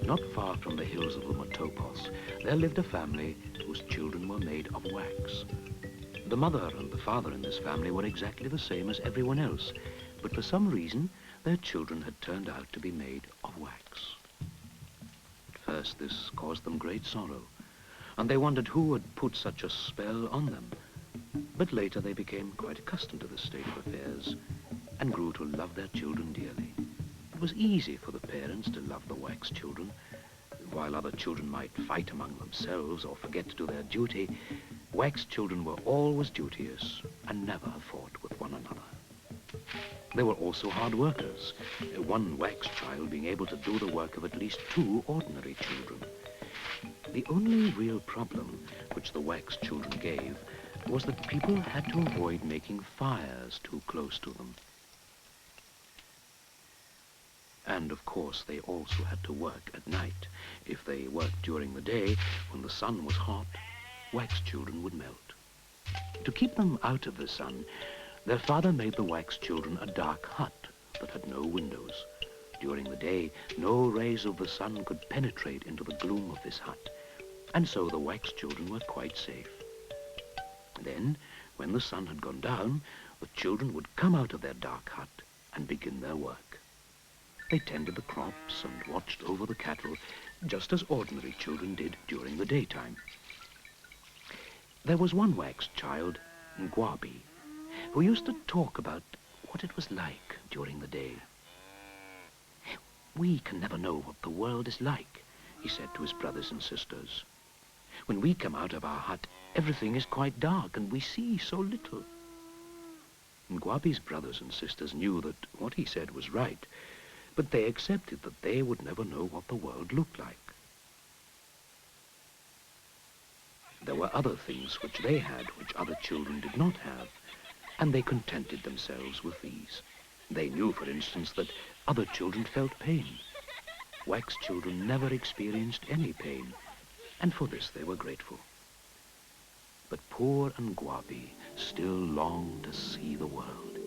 Not far from the hills of the Matopos, there lived a family whose children were made of wax. The mother and the father in this family were exactly the same as everyone else, but for some reason, their children had turned out to be made of wax. At first, this caused them great sorrow, and they wondered who had put such a spell on them. But later, they became quite accustomed to this state of affairs and grew to love their children dearly. It was easy for the parents to love the wax children. While other children might fight among themselves or forget to do their duty, wax children were always duteous and never fought with one another. They were also hard workers, one wax child being able to do the work of at least 2 ordinary children. The only real problem which the wax children gave was that people had to avoid making fires too close to them. And of course they also had to work at night. If they worked during the day, when the sun was hot, wax children would melt. To keep them out of the sun, their father made the wax children a dark hut that had no windows. During the day, no rays of the sun could penetrate into the gloom of this hut, and so the wax children were quite safe. Then, when the sun had gone down, the children would come out of their dark hut and begin their work. They tended the crops and watched over the cattle, just as ordinary children did during the daytime. There was one wax child, Ngwabi, who used to talk about what it was like during the day. "We can never know what the world is like," he said to his brothers and sisters. "When we come out of our hut, everything is quite dark and we see so little." Ngwabi's brothers and sisters knew that what he said was right, but they accepted that they would never know what the world looked like. There were other things which they had which other children did not have, and they contented themselves with these. They knew, for instance, that other children felt pain. Wax children never experienced any pain, and for this they were grateful. But poor Ngwabi still longed to see the world.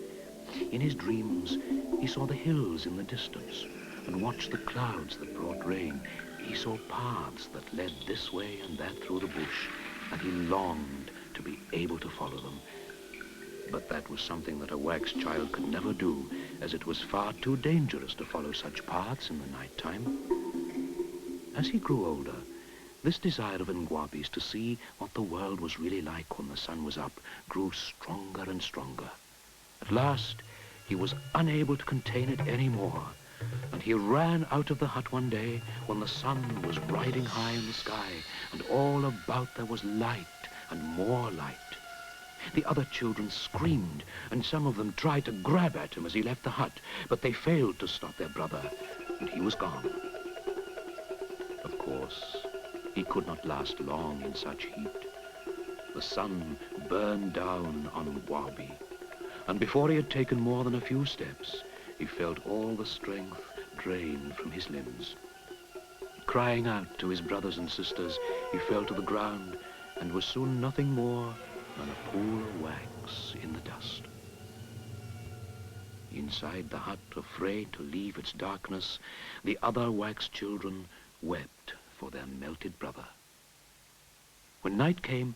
In his dreams, he saw the hills in the distance and watched the clouds that brought rain. He saw paths that led this way and that through the bush, and he longed to be able to follow them. But that was something that a wax child could never do, as it was far too dangerous to follow such paths in the night time. As he grew older, this desire of Ngwabi's to see what the world was really like when the sun was up grew stronger and stronger. At last, he was unable to contain it any more, and he ran out of the hut one day when the sun was riding high in the sky, and all about there was light and more light. The other children screamed, and some of them tried to grab at him as he left the hut, but they failed to stop their brother, and he was gone. Of course, he could not last long in such heat. The sun burned down on Ngwabi, and before he had taken more than a few steps, he felt all the strength drain from his limbs. Crying out to his brothers and sisters, he fell to the ground and was soon nothing more than a pool of wax in the dust. Inside the hut, afraid to leave its darkness, the other wax children wept for their melted brother. When night came,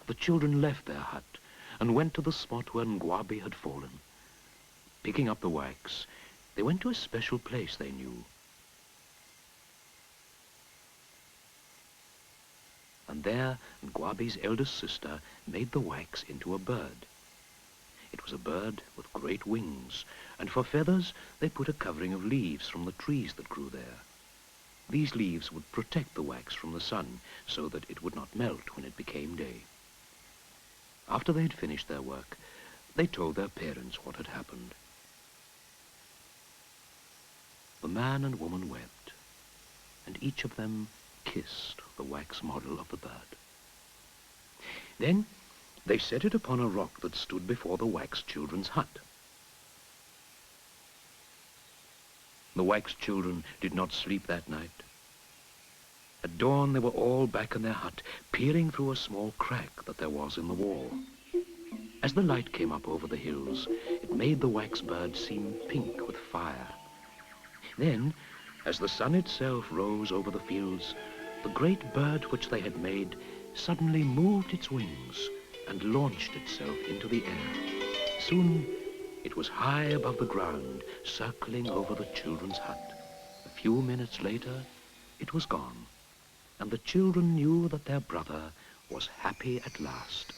the children left their hut and went to the spot where Ngwabi had fallen. Picking up the wax, they went to a special place they knew. And there, Ngwabi's eldest sister made the wax into a bird. It was a bird with great wings, and for feathers they put a covering of leaves from the trees that grew there. These leaves would protect the wax from the sun so that it would not melt when it became day. After they had finished their work, they told their parents what had happened. The man and woman wept, and each of them kissed the wax model of the bird. Then they set it upon a rock that stood before the wax children's hut. The wax children did not sleep that night. At dawn, they were all back in their hut, peering through a small crack that there was in the wall. As the light came up over the hills, it made the wax bird seem pink with fire. Then, As the sun itself rose over the fields, the great bird which they had made suddenly moved its wings and launched itself into the air. Soon it was high above the ground, circling over the children's hut. A few minutes later, it was gone, and the children knew that their brother was happy at last.